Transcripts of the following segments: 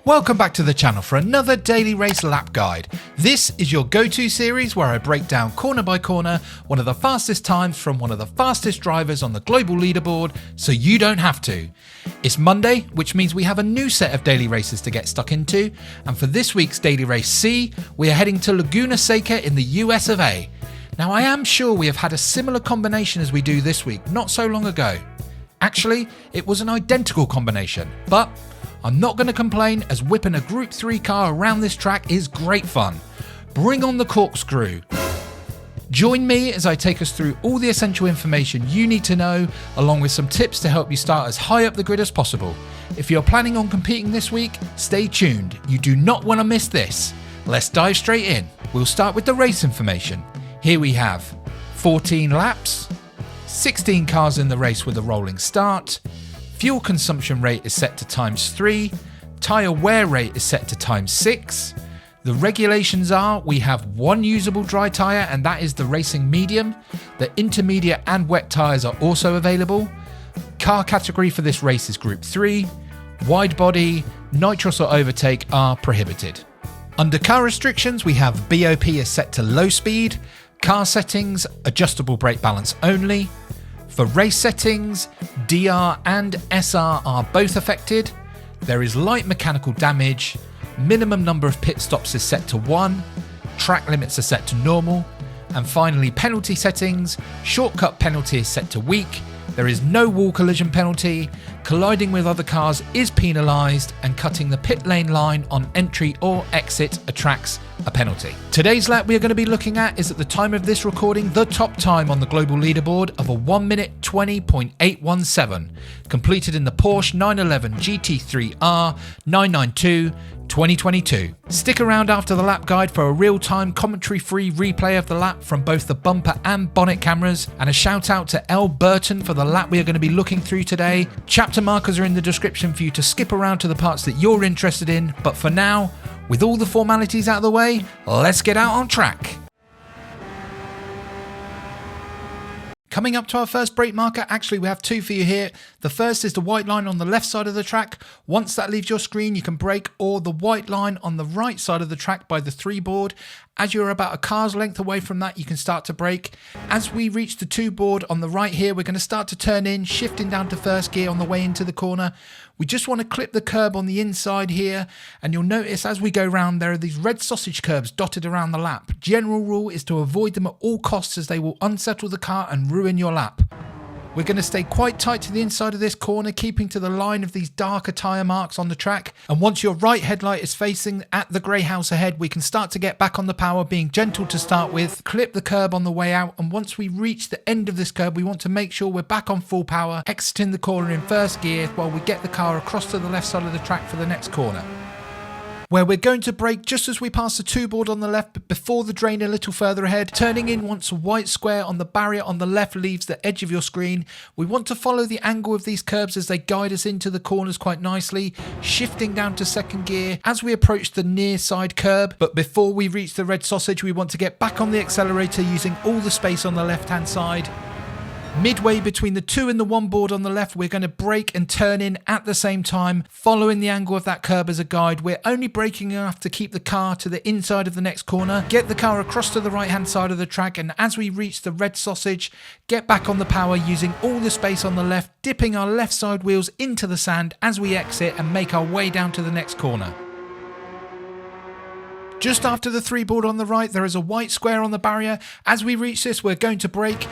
Welcome back to the channel for another daily race lap guide. This is your go-to series where I break down corner by corner one of the fastest times from one of the fastest drivers on the global leaderboard, so you don't have to. It's Monday, which means we have a new set of daily races to get stuck into, and for this week's daily race C, we are heading to Laguna Seca in the US of A. Now I am sure we have had a similar combination as we do this week, not so long ago. Actually, it was an identical combination, but I'm not going to complain as whipping a Group 3 car around this track is great fun. Bring on the corkscrew. Join me as I take us through all the essential information you need to know, along with some tips to help you start as high up the grid as possible. If you're planning on competing this week, stay tuned. You do not want to miss this. Let's dive straight in. We'll start with the race information. Here we have 14 laps, 16 cars in the race with a rolling start. Fuel consumption rate is set to ×3, tyre wear rate is set to ×6. The regulations are we have one usable dry tyre and that is the racing medium. The intermediate and wet tyres are also available. Car category for this race is Group 3. Wide body, nitrous or overtake are prohibited. Under car restrictions we have BOP is set to low speed, car settings, adjustable brake balance only. For race settings, DR and SR are both affected. There is light mechanical damage. Minimum number of pit stops is set to 1. Track limits are set to normal. And finally, penalty settings. Shortcut penalty is set to weak. There is no wall collision penalty. Colliding with other cars is penalised, and cutting the pit lane line on entry or exit attracts a penalty. Today's lap we are going to be looking at is, at the time of this recording, the top time on the global leaderboard of a 1 minute 20.817, completed in the Porsche 911 GT3R 992 2022. Stick around after the lap guide for a real-time commentary-free replay of the lap from both the bumper and bonnet cameras, and a shout out to L. Burton for the lap we are going to be looking through today. Chapter markers are in the description for you to skip around to the parts that you're interested in, but for now, with all the formalities out of the way, let's get out on track. Coming up to our first brake marker, actually we have two for you here. The first is the white line on the left side of the track. Once that leaves your screen, you can brake, or the white line on the right side of the track by the 3 board. As you're about a car's length away from that, you can start to brake. As we reach the 2 board on the right here, we're going to start to turn in, shifting down to first gear on the way into the corner. We just want to clip the curb on the inside here, and you'll notice as we go round there are these red sausage curbs dotted around the lap. General rule is to avoid them at all costs, as they will unsettle the car and ruin your lap. We're going to stay quite tight to the inside of this corner, keeping to the line of these darker tyre marks on the track. And once your right headlight is facing at the grey house ahead, we can start to get back on the power, being gentle to start with, clip the curb on the way out. And once we reach the end of this curb, we want to make sure we're back on full power, exiting the corner in first gear while we get the car across to the left side of the track for the next corner, where we're going to brake just as we pass the 2 board on the left, but before the drain a little further ahead. Turning in once a white square on the barrier on the left leaves the edge of your screen. We want to follow the angle of these curbs as they guide us into the corners quite nicely, shifting down to second gear as we approach the near side curb. But before we reach the red sausage, we want to get back on the accelerator using all the space on the left hand side. Midway between the 2 and the 1 board on the left, we're going to brake and turn in at the same time, following the angle of that curb as a guide. We're only braking enough to keep the car to the inside of the next corner, get the car across to the right hand side of the track, and as we reach the red sausage, get back on the power using all the space on the left, dipping our left side wheels into the sand as we exit and make our way down to the next corner. Just after the 3 board on the right, there is a white square on the barrier. As we reach this, we're going to brake.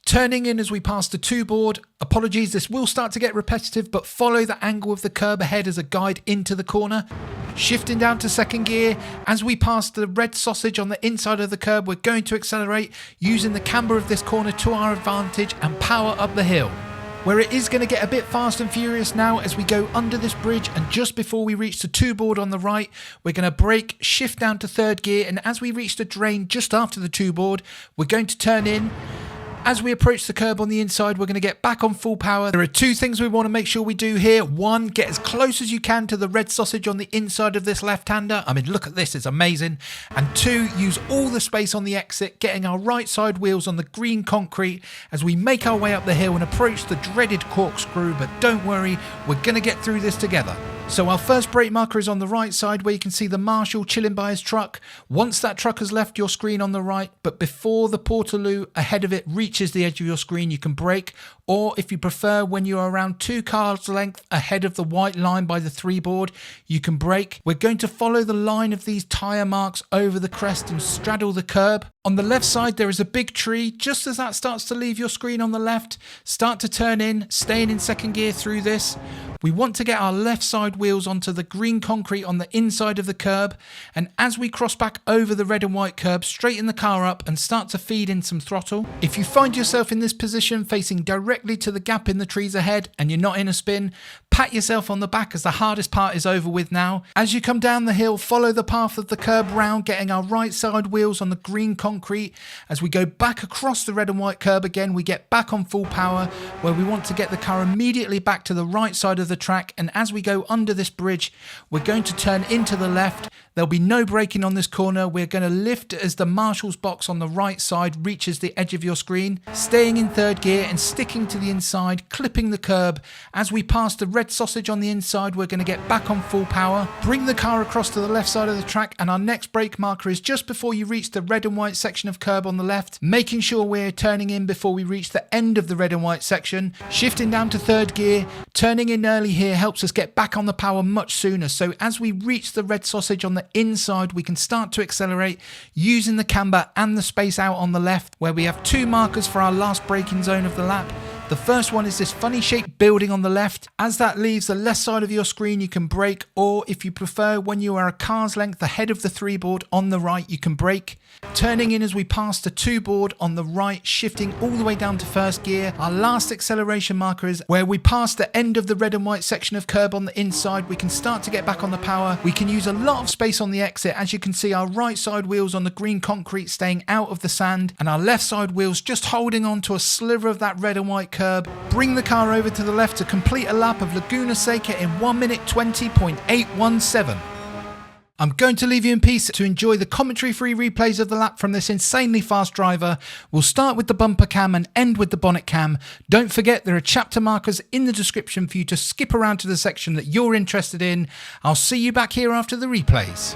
Turning in as we pass the 2 board. Apologies, this will start to get repetitive, but follow the angle of the curb ahead as a guide into the corner. Shifting down to second gear. As we pass the red sausage on the inside of the curb, we're going to accelerate, using the camber of this corner to our advantage and power up the hill, where it is going to get a bit fast and furious now as we go under this bridge. And just before we reach the 2 board on the right, we're going to brake, shift down to third gear, and as we reach the drain just after the 2 board, we're going to turn in. As we approach the curb on the inside, we're going to get back on full power. There are 2 things we want to make sure we do here. 1, get as close as you can to the red sausage on the inside of this left-hander. I mean, look at this, it's amazing. And 2, use all the space on the exit, getting our right side wheels on the green concrete as we make our way up the hill and approach the dreaded corkscrew. But don't worry, we're going to get through this together. So our first brake marker is on the right side, where you can see the marshal chilling by his truck. Once that truck has left your screen on the right, but before the portaloo ahead of it reaches the edge of your screen, you can brake. Or if you prefer, when you're around 2 cars length ahead of the white line by the 3 board, you can brake. We're going to follow the line of these tyre marks over the crest and straddle the curb. On the left side, there is a big tree. Just as that starts to leave your screen on the left, start to turn in, staying in second gear through this. We want to get our left side wheels onto the green concrete on the inside of the curb, and as we cross back over the red and white curb, straighten the car up and start to feed in some throttle. If you find yourself in this position facing directly to the gap in the trees ahead and you're not in a spin, pat yourself on the back, as the hardest part is over with now. As you come down the hill, follow the path of the curb round, getting our right side wheels on the green concrete. As we go back across the red and white curb again, we get back on full power, where we want to get the car immediately back to the right side of the track. And as we go under this bridge, we're going to turn into the left. There'll be no braking on this corner. We're going to lift as the marshal's box on the right side reaches the edge of your screen, staying in third gear and sticking to the inside, clipping the curb. As we pass the red sausage on the inside, we're going to get back on full power, bring the car across to the left side of the track, and our next brake marker is just before you reach the red and white section of curb on the left, making sure we're turning in before we reach the end of the red and white section. Shifting down to third gear, turning in early here helps us get back on the power much sooner. So as we reach the red sausage on the inside, we can start to accelerate using the camber and the space out on the left, where we have 2 markers for our last braking zone of the lap. The first one is this funny shaped building on the left. As that leaves the left side of your screen, you can brake, or if you prefer, when you are a car's length ahead of the 3 board on the right, you can brake. Turning in as we pass the 2 board on the right, shifting all the way down to first gear. Our last acceleration marker is where we pass the end of the red and white section of curb on the inside. We can start to get back on the power. We can use a lot of space on the exit. As you can see, our right side wheels on the green concrete staying out of the sand, and our left side wheels just holding on to a sliver of that red and white curb. Bring the car over to the left to complete a lap of Laguna Seca in 1 minute 20.817. I'm going to leave you in peace to enjoy the commentary-free replays of the lap from this insanely fast driver. We'll start with the bumper cam and end with the bonnet cam. Don't forget, there are chapter markers in the description for you to skip around to the section that you're interested in. I'll see you back here after the replays.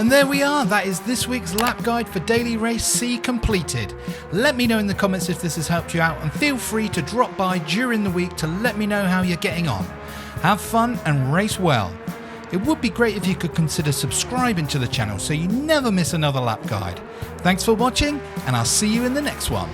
And there we are, that is this week's lap guide for Daily Race C completed. Let me know in the comments if this has helped you out, and feel free to drop by during the week to let me know how you're getting on. Have fun and race well. It would be great if you could consider subscribing to the channel so you never miss another lap guide. Thanks for watching, and I'll see you in the next one.